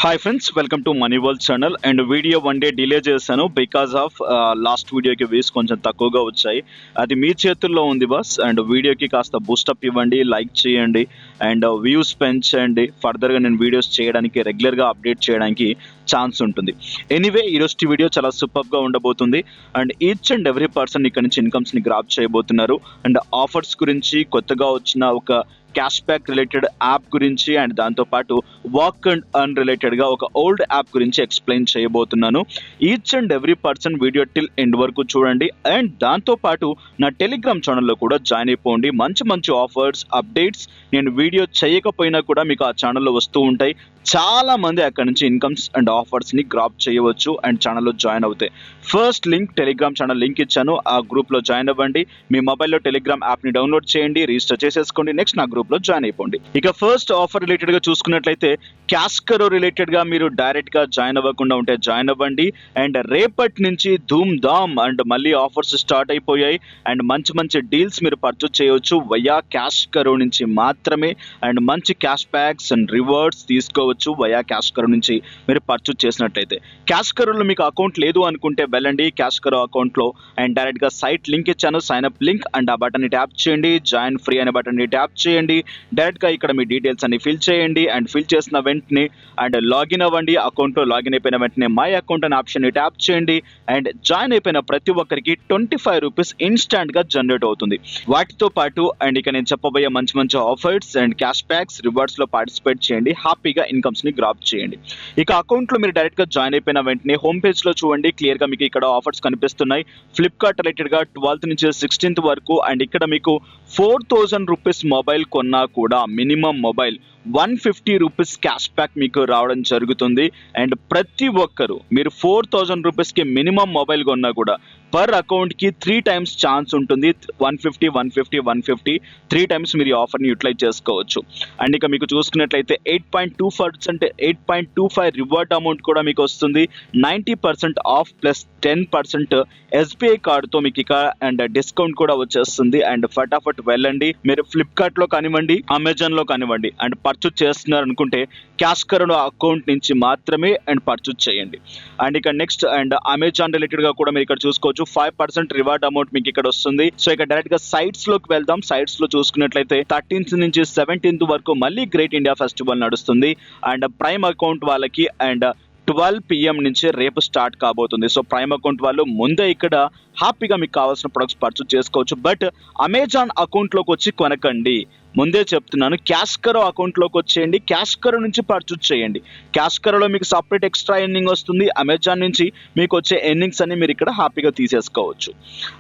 Hi friends, welcome to money world channel. And video one day delay చేశాను because of last వీడియోకి views కొంచెం తక్కువగా వచ్చాయి. అది మీ చేతుల్లో ఉంది బాస్. అండ్ వీడియోకి కాస్త బూస్టప్ ఇవ్వండి, లైక్ చేయండి అండ్ వ్యూస్ పెంచండి. ఫర్దర్గా నేను వీడియోస్ చేయడానికి, రెగ్యులర్గా అప్డేట్ చేయడానికి ఛాన్స్ ఉంటుంది. ఎనీవే, ఈరోజు వీడియో చాలా సూపర్గా ఉండబోతుంది. And each and every person ఇక్కడ నుంచి ఇన్కమ్స్ని గ్రాప్ చేయబోతున్నారు. అండ్ ఆఫర్స్ గురించి, కొత్తగా వచ్చిన ఒక క్యాష్ బ్యాక్ రిలేటెడ్ యాప్ గురించి అండ్ దాంతోపాటు వాక్ అండ్ అర్న్ రిలేటెడ్గా ఒక ఓల్డ్ యాప్ గురించి ఎక్స్ప్లెయిన్ చేయబోతున్నాను. Each and every person video till end వరకు చూడండి. అండ్ దాంతోపాటు నా టెలిగ్రామ్ ఛానల్లో కూడా జాయిన్ అయిపోండి. మంచి మంచి ఆఫర్స్, అప్డేట్స్ నేను వీడియో చేయకపోయినా కూడా మీకు ఆ ఛానల్లో వస్తూ ఉంటాయి. చాలా మంది అక్కడ నుంచి ఇన్కమ్స్ అండ్ ఆఫర్స్ని గ్రాప్ చేయవచ్చు అండ్ ఛానల్లో జాయిన్ అవుతాయి. First link, Telegram channel link ఇచ్చాను. ఆ గ్రూప్లో జాయిన్ అవ్వండి. మీ మొబైల్లో టెలిగ్రామ్ యాప్ని డౌన్లోడ్ చేయండి, రిజిస్టర్ చేసేసుకోండి. నెక్స్ట్ నా గ్రూప్లో జాయిన్ అయిపోండి. ఇక ఫస్ట్ ఆఫర్ రిలేటెడ్గా చూసుకున్నట్లయితే క్యాష్కరో రిలేటెడ్గా మీరు డైరెక్ట్గా జాయిన్ అవ్వకుండా ఉంటే జాయిన్ అవ్వండి. అండ్ రేపటి నుంచి ధూమ్ ధామ్ అండ్ మళ్ళీ ఆఫర్స్ స్టార్ట్ అయిపోయాయి. అండ్ మంచి మంచి డీల్స్ మీరు పర్చేజ్ చేయవచ్చు వయా క్యాష్కరో నుంచి మాత్రమే. అండ్ మంచి క్యాష్ బ్యాక్స్ అండ్ రివార్డ్స్ తీసుకోవచ్చు వయా క్యాష్కరో నుంచి మీరు పర్చేజ్ చేసినట్లయితే. క్యాష్కరోలో మీకు అకౌంట్ లేదు అనుకుంటే వెళ్ళండి క్యాష్కరో అకౌంట్లో అండ్ డైరెక్ట్గా సైట్ లింక్ ఇచ్చాను, సైన్ అప్ లింక్ అండ్ ఆ బటన్ని ట్యాప్ చేయండి. జాయిన్ ఫ్రీ అనే బటన్ని ట్యాప్ చేయండి. డైరెక్ట్గా ఇక్కడ మీ డీటెయిల్స్ అన్ని ఫిల్ చేయండి. అండ్ ఫిల్ చేసిన వెంటనే అండ్ లాగిన్ అవ్వండి. అకౌంట్లో లాగిన్ అయిపోయిన వెంటనే మై అకౌంట్ అనే ఆప్షన్ని ట్యాప్ చేయండి. అండ్ జాయిన్ అయిపోయిన ప్రతి ఒక్కరికి 25 రూపీస్ ఇన్స్టాంట్గా జనరేట్ అవుతుంది. వాటితో పాటు అండ్ ఇక నేను చెప్పబోయే మంచి మంచి ఆఫర్స్ అండ్ క్యాష్ బ్యాక్స్, రివార్డ్స్లో పార్టిసిపేట్ చేయండి. హ్యాపీగా ఇన్కమ్స్ని గ్రాప్ చేయండి. ఇక అకౌంట్లో మీరు డైరెక్ట్గా జాయిన్ అయిపోయిన వెంటనే హోమ్ పేజ్లో చూడండి, క్లియర్గా మీకు ఇక్కడ ఆఫర్స్ కనిపిస్తున్నాయి. ఫ్లిప్కార్ట్ రిలేటెడ్గా 12th నుంచి 16th వరకు. అండ్ ఇక్కడ మీకు 4000 రూపీస్ మొబైల్ కొన్నా కూడా minimum mobile 150 rupees cash back మీకు రావడం జరుగుతుంది. అండ్ ప్రతి ఒక్కరు మీరు 4000 రూపీస్కి మినిమం మొబైల్ కొన్నా కూడా పర్ అకౌంట్కి 3 times ఛాన్స్ ఉంటుంది. 150, 150, 150 3 times మీరు ఈ ఆఫర్ని యూటిలైజ్ చేసుకోవచ్చు. అండ్ ఇక మీకు చూసుకున్నట్లయితే 8.2%, 8.25 రివార్డ్ అమౌంట్ కూడా మీకు వస్తుంది. 90% ఆఫ్ ప్లస్ 10% ఎస్బీఐ కార్డుతో మీకు ఇక అండ్ డిస్కౌంట్ కూడా వచ్చేస్తుంది. అండ్ ఫటాఫట్ వెళ్ళండి. మీరు ఫ్లిప్కార్ట్లో కానివ్వండి, అమెజాన్లో కానివ్వండి అండ్ పర్చేజ్ చేస్తున్నారు అనుకుంటే క్యాష్కరో అకౌంట్ నుంచి మాత్రమే అండ్ పర్చేజ్ చేయండి. అండ్ ఇక నెక్స్ట్ అండ్ అమెజాన్ రిలేటెడ్గా కూడా మీరు ఇక్కడ చూసుకోవచ్చు. 5% రివార్డ్ అమౌంట్ మీకు ఇక్కడ వస్తుంది. సో ఇక డైరెక్ట్ గా సైట్స్ లోకి వెళ్దాం. సైట్స్ లో చూసుకున్నట్లయితే 13th నుంచి 17th వరకు మళ్ళీ గ్రేట్ ఇండియా ఫెస్టివల్ నడుస్తుంది. అండ్ ప్రైమ్ అకౌంట్ వాళ్ళకి అండ్ 12 PM నుంచి రేపు స్టార్ట్ కాబోతుంది. సో ప్రైమ్ అకౌంట్ వాళ్ళు ముందే ఇక్కడ హ్యాపీగా మీకు కావాల్సిన ప్రొడక్ట్స్ పర్చేజ్ చేసుకోవచ్చు. బట్ అమెజాన్ అకౌంట్లోకి వచ్చి కొనకండి, ముందే చెప్తున్నాను. క్యాష్కరో అకౌంట్లోకి వచ్చేయండి, క్యాష్కరో నుంచి పర్చేజ్ చేయండి. క్యాష్కరోలో మీకు సపరేట్ ఎక్స్ట్రా ఎర్నింగ్ వస్తుంది. అమెజాన్ నుంచి మీకు వచ్చే ఎర్నింగ్స్ అన్ని మీరు ఇక్కడ హ్యాపీగా తీసేసుకోవచ్చు.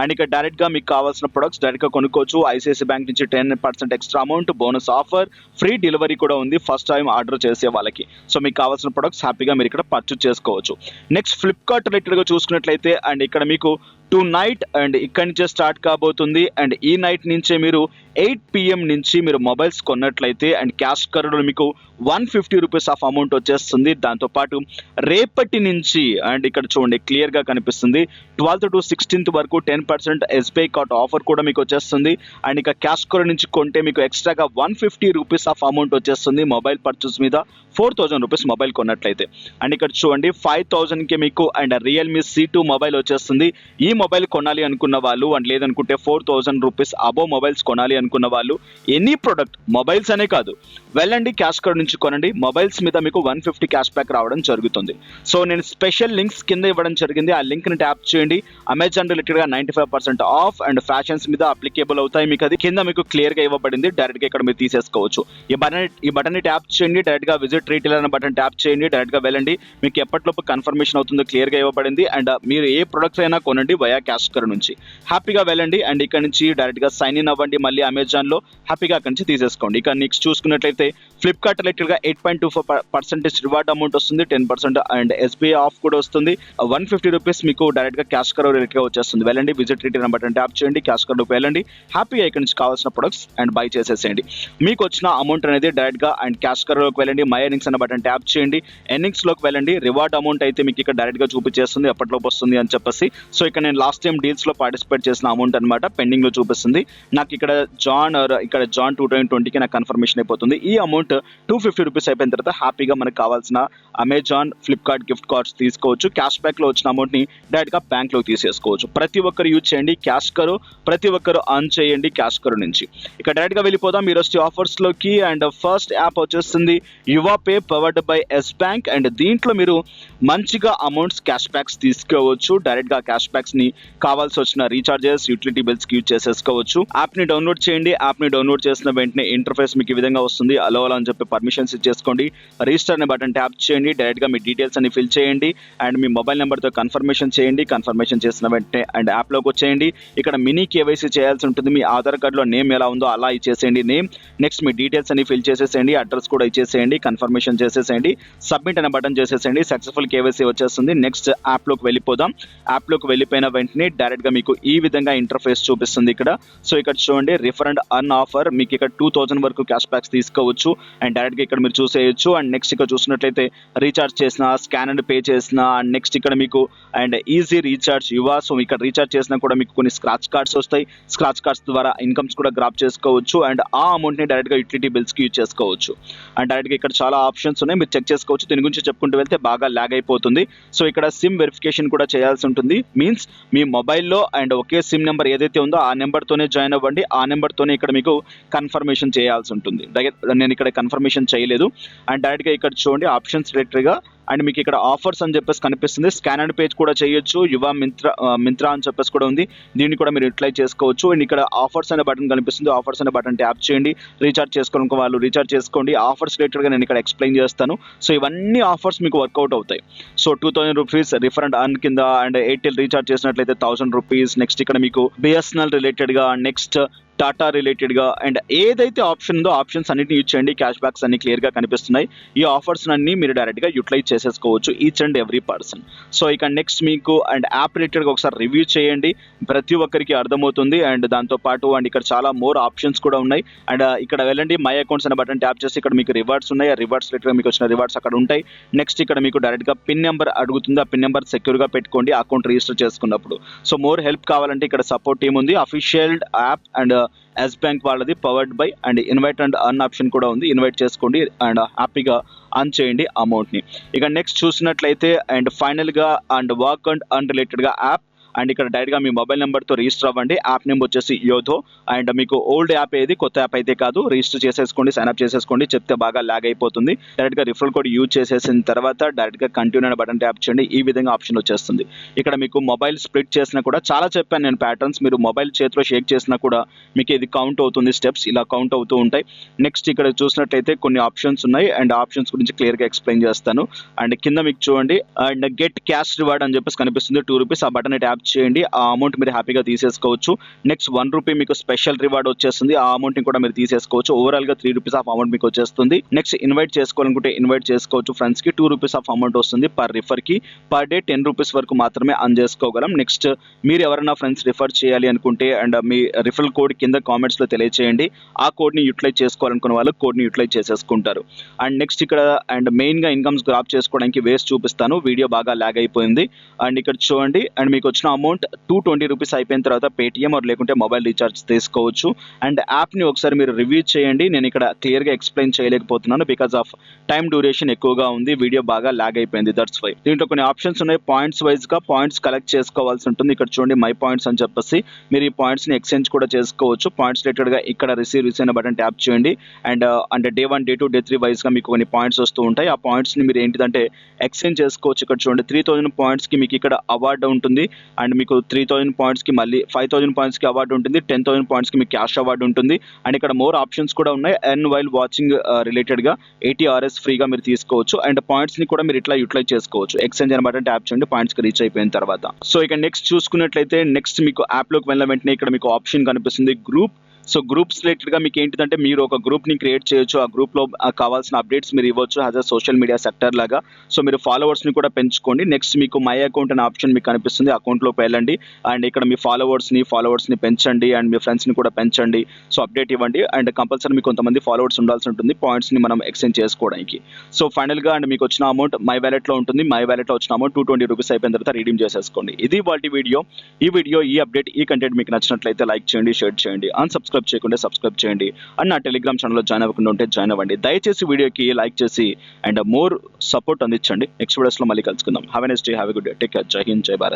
అండ్ ఇక్కడ డైరెక్ట్గా మీకు కావాల్సిన ప్రొడక్ట్స్ డైరెక్ట్గా కొనుక్కోవచ్చు. ఐసిఐసిఐ బ్యాంక్ నుంచి 10% extra amount, bonus offer, free delivery కూడా ఉంది ఫస్ట్ టైం ఆర్డర్ చేసే వాళ్ళకి. సో మీకు కావాల్సిన ప్రొడక్ట్స్ హ్యాపీగా మీరు ఇక్కడ పర్చేజ్ చేసుకోవచ్చు. నెక్స్ట్ ఫ్లిప్కార్ట్ రిలేటెడ్గా చూసుకున్నట్లయితే అండ్ ఇక్కడ మీకు నైట్ అండ్ ఇక్కడి నుంచే స్టార్ట్ కాబోతుంది. అండ్ ఈ నైట్ నుంచే మీరు 8 PM నుంచి మీరు మొబైల్స్ కొన్నట్లయితే అండ్ క్యాష్కరోలో మీకు 150 రూపీస్ ఆఫ్ అమౌంట్ వచ్చేస్తుంది. దాంతోపాటు రేపటి నుంచి అండ్ ఇక్కడ చూడండి క్లియర్గా కనిపిస్తుంది 12th to 16th వరకు 10% ఎస్బీఐ కార్డ్ ఆఫర్ కూడా మీకు వచ్చేస్తుంది. అండ్ ఇక క్యాష్కరో నుంచి కొంటే మీకు ఎక్స్ట్రాగా 150 రూపీస్ ఆఫ్ అమౌంట్ వచ్చేస్తుంది మొబైల్ పర్చేస్ మీద 4000 రూపీస్ మొబైల్ కొన్నట్లయితే. అండ్ ఇక్కడ చూడండి 5000కి మీకు అండ్ రియల్మీ C2 మొబైల్ వచ్చేస్తుంది. ఈ మొబైల్ కొనాలి అనుకున్న వాళ్ళు అండ్ లేదనుకుంటే 4000 రూపీస్ అబో మొబైల్స్ కొనాలి అనుకున్న వాళ్ళు ఎనీ ప్రొడక్ట్, మొబైల్స్ అనే కాదు, వెళ్ళండి క్యాష్కరో నుంచి కొనండి. మొబైల్స్ మీద మీకు 150 క్యాష్ బ్యాక్ రావడం జరుగుతుంది. సో నేను స్పెషల్ లింక్స్ కింద ఇవ్వడం జరిగింది, ఆ లింక్ని ట్యాప్ చేయండి. అమెజాన్ రిలేటెడ్గా 95% ఆఫ్ అండ్ ఫ్యాషన్స్ మీద అప్లికేబుల్ అవుతాయి. మీకు అది కింద మీకు క్లియర్గా ఇవ్వబడింది, డైరెక్ట్గా ఇక్కడ మీరు తీసేసుకోవచ్చు. ఈ బటన్ని ట్యాప్ చేయండి. డైరెక్ట్గా విజిట్ రీటైలర్ అనే బటన్ ట్యాప్ చేయండి. డైరెక్ట్గా వెళ్ళండి. మీకు ఎప్పటిలోపు కన్ఫర్మేషన్ అవుతుందో క్లియర్గా ఇవ్వబడింది. అండ్ మీరు ఏ ప్రొడక్ట్స్ అయినా కొనండి వయా క్యాష్కరో నుంచి. హ్యాపీగా వెళ్ళండి అండ్ ఇక్కడ నుంచి డైరెక్ట్గా సైన్ ఇన్ అవ్వండి మళ్ళీ అమెజాన్లో. హ్యాపీగా అక్కడి నుంచి తీసేసుకోండి. ఇక నెక్స్ట్ చూసుకున్నట్లయితే ఫ్లిప్కార్ట్ రిలేటెడ్గా 8.25% రివార్డ్ అమౌంట్ వస్తుంది. 10% అండ్ ఎస్బీఐ ఆఫ్ కూడా వస్తుంది. 150 రూపీస్ మీకు డైరెక్ట్గా క్యాష్కరో రిలేటెడ్గా వచ్చేస్తుంది. వెళ్ళండి విజిట్ రీటైలర్ బటన్ ట్యాప్ చేయండి, క్యాష్కరోకి వెళ్ళండి. హ్యాపీగా ఇక్కడ నుంచి కావాల్సిన ప్రొడక్ట్స్ అండ్ బై చేసేసేయండి. మీకు వచ్చిన అమౌంట్ అనేది డైరెక్ట్గా అండ్ క్యాష్కరోకి వెళ్ళండి. మై ఎర్నింగ్స్ అనే బటన్ ట్యాప్ చేయండి. ఎర్నింగ్స్లోకి వెళ్ళండి. రివార్డ్ అమౌంట్ అయితే మీకు ఇక్కడ డైరెక్ట్గా చూపించేస్తుంది ఎప్పటిలోపు వస్తుంది అని చెప్పేసి. సో ఇక్కడ నేను నేను లాస్ట్ టైం డీల్స్లో పార్టిసిపేట్ చేసిన అమౌంట్ అనమాట, పెండింగ్లో చూపిస్తుంది. నాకు ఇక్కడ జాన్ 2020కి నాకు కన్ఫర్మేషన్ అయిపోతుంది. ఈ అమౌంట్ 250 రూపీస్ అయిపోయిన తర్వాత హ్యాపీగా మనకు కావాల్సిన అమెజాన్, ఫ్లిప్కార్ట్ గిఫ్ట్ కార్డ్స్ తీసుకోవచ్చు. క్యాష్ బ్యాక్లో వచ్చిన అమౌంట్ని డైరెక్ట్గా బ్యాంక్లో తీసేసుకోవచ్చు. ప్రతి ఒక్కరు యూజ్ చేయండి క్యాష్ కరో, ప్రతి ఒక్కరు ఆన్ చేయండి క్యాష్ కరో నుంచి. ఇక డైరెక్ట్గా వెళ్ళిపోదాం ఈరోజు ఆఫర్స్లోకి. అండ్ ఫస్ట్ యాప్ వచ్చేస్తుంది Yuva pay powered by Yes bank. And దీంట్లో మీరు మంచిగా అమౌంట్స్ క్యాష్ బ్యాక్స్ తీసుకోవచ్చు. డైరెక్ట్గా క్యాష్ బ్యాక్స్ని కావాల్సి వచ్చిన రీఛార్జెస్, యూటిలిటీ బిల్స్కి యూజ్ చేసేసుకోవచ్చు. యాప్ని డౌన్లోడ్ చేయండి. యాప్ని డౌన్లోడ్ చేసిన వెంటనే ఇంటర్ఫేస్ మీకు ఈ విధంగా వస్తుంది. అలో అని చెప్పి పర్మిషన్స్ ఇచ్చేసుకోండి. రిజిస్టర్ అనే బటన్ ట్యాప్ చేయండి. డైరెక్ట్గా మీ డీటెయిల్స్ అన్ని ఫిల్ చేయండి అండ్ మీ మొబైల్ నెంబర్తో కన్ఫర్మేషన్ చేయండి. కన్ఫర్మేషన్ చేసిన వెంటనే అండ్ యాప్లోకి వచ్చేయండి. ఇక్కడ మినీ కేవైసీ చేయాల్సి ఉంటుంది. మీ ఆధార్ కార్డులో నేమ్ ఎలా ఉందో అలా ఇచ్చేసేయండి నేమ్. నెక్స్ట్ మీ డీటెయిల్స్ అన్ని ఫిల్ చేసేసేయండి. అడ్రస్ కూడా ఇచ్చేసేయండి. కన్ఫర్మేషన్ చేసేసేయండి. సబ్మిట్ అనే బటన్ చేసేసేయండి. సక్సెస్ఫుల్ కేవైసీ వచ్చేస్తుంది. నెక్స్ట్ యాప్లోకి వెళ్ళిపోదాం. యాప్లోకి వెళ్ళిపోయిన వెంటనే డైరెక్ట్గా మీకు ఈ విధంగా ఇంటర్ఫేస్ చూపిస్తుంది ఇక్కడ. సో ఇక్కడ చూడండి రిఫర్ అండ్ అర్న్ ఆఫర్. మీకు ఇక్కడ 2000 వరకు క్యాష్ బ్యాక్స్ తీసుకోవచ్చు అండ్ డైరెక్ట్గా ఇక్కడ మీరు చూసేయచ్చు. అండ్ నెక్స్ట్ ఇక్కడ చూసినట్లయితే రీఛార్జ్ చేసిన, స్కాన్ అండ్ పే చేసిన, అండ్ నెక్స్ట్ ఇక్కడ మీకు అండ్ ఈజీ రీఛార్జ్ యువా. సో ఇక్కడ రీఛార్జ్ చేసినా కూడా మీకు కొన్ని స్క్రాచ్ కార్డ్స్ వస్తాయి. స్క్రాచ్ కార్డ్స్ ద్వారా ఇన్కమ్స్ కూడా గ్రాప్ చేసుకోవచ్చు అండ్ ఆ అమౌంట్ని డైరెక్ట్గా యూటిలిటీ బిల్స్కి యూజ్ చేసుకోవచ్చు. అండ్ డైరెక్ట్గా ఇక్కడ చాలా ఆప్షన్స్ ఉన్నాయి, మీరు చెక్ చేసుకోవచ్చు. దీని గురించి చెప్పుకుంటూ వెళ్తే బాగా ల్యాగ్ అయిపోతుంది. సో ఇక్కడ సిమ్ వెరిఫికేషన్ కూడా చేయాల్సి ఉంటుంది. మీన్స్ మీ మొబైల్లో అండ్ ఒకే సిమ్ నెంబర్ ఏదైతే ఉందో ఆ నెంబర్తోనే జాయిన్ అవ్వండి. ఆ నెంబర్తోనే ఇక్కడ మీకు కన్ఫర్మేషన్ చేయాల్సి ఉంటుంది. నేను ఇక్కడ కన్ఫర్మేషన్ చేయలేదు. అండ్ డైరెక్ట్గా ఇక్కడ చూడండి ఆప్షన్స్ రిలేటెడ్గా అండ్ మీకు ఇక్కడ ఆఫర్స్ అని చెప్పేసి కనిపిస్తుంది. స్కాన్ అండ్ పేజ్ కూడా చేయొచ్చు. యువా మింత్రా అని చెప్పేసి కూడా ఉంది, దీన్ని కూడా మీరు యూటిలైజ్ చేసుకోవచ్చు. అండ్ ఇక్కడ ఆఫర్స్ అనే బటన్ కనిపిస్తుంది. ఆఫర్స్ అనే బటన్ ట్యాప్ చేయండి. రీఛార్జ్ చేసుకోవడానికి వాళ్ళు రీఛార్జ్ చేసుకోండి. ఆఫర్స్ రిలేటెడ్గా నేను ఇక్కడ ఎక్స్ప్లెయిన్ చేస్తాను. సో ఇవన్నీ ఆఫర్స్ మీకు వర్కౌట్ అవుతాయి. So 2000 rupees refer and earn కింద అండ్ ఎయిర్టెల్ రీఛార్జ్ చేసినట్లయితే 1000 రూపీస్. నెక్స్ట్ ఇక్కడ మీకు బిఎస్ఎన్ఎల్ రిలేటెడ్గా, నెక్స్ట్ టాటా రిలేటెడ్గా అండ్ ఏదైతే ఆప్షన్ ఉందో ఆప్షన్స్ అన్నిటిని యూజ్ చేయండి. క్యాష్ బ్యాక్స్ అన్ని క్లియర్గా కనిపిస్తున్నాయి. ఈ ఆఫర్స్ అన్ని మీరు డైరెక్ట్గా యూటిలైజ్ చేసేసుకోవచ్చు each and every person. So ఇక నెక్స్ట్ మీకు అండ్ యాప్ రిలేటెడ్గా ఒకసారి రివ్యూ చేయండి, ప్రతి ఒక్కరికి అర్థమవుతుంది. అండ్ దాంతోపాటు అండ్ ఇక్కడ చాలా మోర్ ఆప్షన్స్ కూడా ఉన్నాయి. అండ్ ఇక్కడ వెళ్ళండి మై అకౌంట్స్ అనే బటన్ ట్యాప్ చేసి ఇక్కడ మీకు రివార్డ్స్ ఉన్నాయి. ఆ రివార్డ్స్ రిలేటెడ్గా మీకు వచ్చిన రివార్డ్స్ అక్కడ ఉంటాయి. నెక్స్ట్ ఇక్కడ మీకు డైరెక్ట్గా పిన్ నెంబర్ అడుగుతుంది. ఆ పిన్ నెంబర్ సెక్యూర్గా పెట్టుకోండి అకౌంట్ రిజిస్టర్ చేసుకున్నప్పుడు. సో మోర్ హెల్ప్ కావాలంటే ఇక్కడ సపోర్ట్ టీమ్ ఉంది. Official app and Yes bank వాళ్ళది powered by and invite and earn option కూడా ఉంది. ఇన్వైట్ చేసుకోండి అండ్ హ్యాపీగా అర్న్ చేయండి అమౌంట్ని. ఇక నెక్స్ట్ చూసినట్లయితే అండ్ ఫైనల్గా అండ్ వర్క్ అండ్ అర్న్ రిలేటెడ్గా యాప్ అండ్ ఇక్కడ డైరెక్ట్గా మీ మొబైల్ నెంబర్తో రిజిస్టర్ అవ్వండి. యాప్ నేమ్ వచ్చేసి యోధో. అండ్ మీకు ఓల్డ్ యాప్ ఏది, కొత్త యాప్ అయితే కాదు. రిజిస్టర్ చేసేసుకోండి, సైన్అప్ చేసేసుకోండి. చెప్తే బాగా ల్యాగ్ అయిపోతుంది. డైరెక్ట్గా రిఫరల్ కోడ్ యూజ్ చేసేసిన తర్వాత డైరెక్ట్గా కంటిన్యూ అనే బటన్ ట్యాప్ చేయండి. ఈ విధంగా ఆప్షన్ వచ్చేస్తుంది. ఇక్కడ మీకు మొబైల్ స్ప్లిట్ చేసినా కూడా చాలా చెప్పాను నేను ప్యాటర్న్స్. మీరు మొబైల్ చేతిలో షేక్ చేసినా కూడా మీకు ఇది కౌంట్ అవుతుంది. స్టెప్స్ ఇలా కౌంట్ అవుతూ ఉంటాయి. నెక్స్ట్ ఇక్కడ చూసినట్లయితే కొన్ని ఆప్షన్స్ ఉన్నాయి అండ్ ఆప్షన్స్ గురించి క్లియర్గా ఎక్స్ప్లెయిన్ చేస్తాను. అండ్ కింద మీకు చూడండి అండ్ గెట్ క్యాష్ రివార్డ్ అని చెప్పేసి కనిపిస్తుంది. 2 రూపీస్. ఆ బటన్ ట్యాప్ చేయండి. ఆ అమౌంట్ మీరు హ్యాపీగా తీసేసుకోవచ్చు. నెక్స్ట్ 1 రూపీ మీకు స్పెషల్ రివార్డ్ వచ్చేస్తుంది. ఆ అమౌంట్ ని కూడా మీరు తీసేసుకోవచ్చు. ఓవరాల్ గా 3 రూపీస్ ఆఫ్ అమౌంట్ మీకు వచ్చేస్తుంది. నెక్స్ట్ ఇన్వైట్ చేసుకోవాలనుకుంటే ఇన్వైట్ చేసుకోవచ్చు ఫ్రెండ్స్ కి. 2 రూపీస్ ఆఫ్ అమౌంట్ వస్తుంది పర్ రిఫర్ కి. పర్ డే 10 రూపీస్ వరకు మాత్రమే అర్న్ చేసుకోగలం. నెక్స్ట్ మీరు ఎవరైనా ఫ్రెండ్స్ రిఫర్ చేయాలి అనుకుంటే అండ్ మీ రిఫరల్ కోడ్ కింద కామెంట్స్ లో తెలియజేయండి. ఆ కోడ్ ని యూటిలైజ్ చేసుకోవాలనుకున్న వాళ్ళు కోడ్ ని యూటిలైజ్ చేసేసుకుంటారు. అండ్ నెక్స్ట్ ఇక్కడ అండ్ మెయిన్ గా ఇన్కమ్స్ గ్రాప్ చేసుకోవడానికి వేస్ చూపిస్తాను. వీడియో బాగా ల్యాగ్ అయిపోయింది. అండ్ ఇక్కడ చూడండి అండ్ మీకు వచ్చిన అమౌంట్ 220 రూపీస్ అయిపోయిన తర్వాత పేటిఎం ఆర్ లేకుంటే మొబైల్ రీఛార్జ్ తీసుకోవచ్చు. అండ్ యాప్ని ఒకసారి మీరు రివ్యూ చేయండి. నేను ఇక్కడ క్లియర్గా ఎక్స్ప్లెయిన్ చేయలేకపోతున్నాను బికాస్ ఆఫ్ టైం డ్యూరేషన్ ఎక్కువగా ఉంది. వీడియో బాగా ల్యాగ్ అయిపోయింది, దట్స్ వై. దీంట్లో కొన్ని ఆప్షన్స్ ఉన్నాయి. పాయింట్స్ వైజ్గా పాయింట్స్ కలెక్ట్ చేసుకోవాల్సి ఉంటుంది. ఇక్కడ చూడండి మై పాయింట్స్ అని చెప్పేసి మీరు ఈ పాయింట్స్ని ఎక్స్చేంజ్ కూడా చేసుకోవచ్చు. పాయింట్స్ రిలేటెడ్గా ఇక్కడ రిసీవ్ అనే బటన్ ట్యాప్ చేయండి. అండ్ అంటే డే 1, డే 2, డే 3 వైజ్గా మీకు కొన్ని పాయింట్స్ వస్తూ ఉంటాయి. ఆ పాయింట్స్ని మీరు ఏంటిదంటే ఎక్స్చేంజ్ చేసుకోవచ్చు. ఇక్కడ చూడండి 3000 పాయింట్స్కి మీకు ఇక్కడ అవార్డు ఉంటుంది. అండ్ మీకు 3000 పాయింట్స్కి మళ్ళీ 5000 పాయింట్స్కి అవార్డు ఉంటుంది. 10,000 పాయింట్స్కి మీకు క్యాష్ అవార్డు ఉంటుంది. అండ్ ఇక్కడ మోర్ ఆప్షన్స్ కూడా ఉన్నాయి. అండ్ వైల్ వాచింగ్ రిలేటెడ్గా 80 RS ఫ్రీగా మీరు తీసుకోవచ్చు. అండ్ పాయింట్స్ని కూడా మీరు ఇట్లా యూటిలైజ్ చేసుకోవచ్చు. ఎక్స్చేంజ్ అనమాట ట్యాప్ చేయండి పాయింట్స్కి రీచ్ అయిపోయిన తర్వాత. సో ఇక నెక్స్ట్ చూసుకున్నట్లయితే నెక్స్ట్ మీకు యాప్లోకి వెళ్ళిన వెంటనే ఇక్కడ మీకు ఆప్షన్ కనిపిస్తుంది గ్రూప్ సో గ్రూప్స్ రిలేటెడ్గా మీకు ఏంటిదంటే మీరు ఒక గ్రూప్ని క్రియేట్ చేయొచ్చు. ఆ గ్రూప్లో కావాల్సిన అప్డేట్స్ మీరు ఇవ్వచ్చు as a social media sector లాగా. సో మీరు ఫాలోవర్స్ని కూడా పెంచుకోండి. నెక్స్ట్ మీకు మై అకౌంట్ అనే ఆప్షన్ మీకు కనిపిస్తుంది. అకౌంట్లోకి వెళ్ళండి అండ్ ఇక్కడ మీ ఫాలోవర్స్ని పెంచండి అండ్ మీ ఫ్రెండ్స్ని కూడా పెంచండి. సో అప్డేట్ ఇవ్వండి అండ్ కంపల్సరీ మీకు కొంతమంది ఫాలోవర్స్ ఉండాల్సి ఉంటుంది పాయింట్స్ని మనం ఎక్స్చేంజ్ చేసుకోవడానికి. సో ఫైనల్గా అండ్ మీకు వచ్చిన అమౌంట్ మై వ్యాలెట్లో ఉంటుంది. మై వ్యాలెట్లో వచ్చిన అమౌంట్ $220 అయిపోయిన తర్వాత రీడీమ్ చేసేసుకోండి. ఇది వాటి వీడియో. ఈ అప్డేట్ ఈ కంటెంట్ మీకు నచ్చినట్లయితే లైక్ చేయండి, షేర్ చేయండి, సబ్స్క్రైబ్ చేయకుండా సబ్స్క్రైబ్ చేయండి అండ్ నా టెలిగ్రామ్ ఛానల్లో జాయిన్ అవ్వకుండా ఉంటే జాయిన్ అవ్వండి. దయచేసి వీడియోకి లైక్ చేసి అండ్ మోర్ సపోర్ట్ అందించండి. నెక్స్ట్ వీడియోస్లో మళ్ళీ కలుసుకుందాం. Have a nice day, have a good day, take care, జై హింద్, జై భారత్.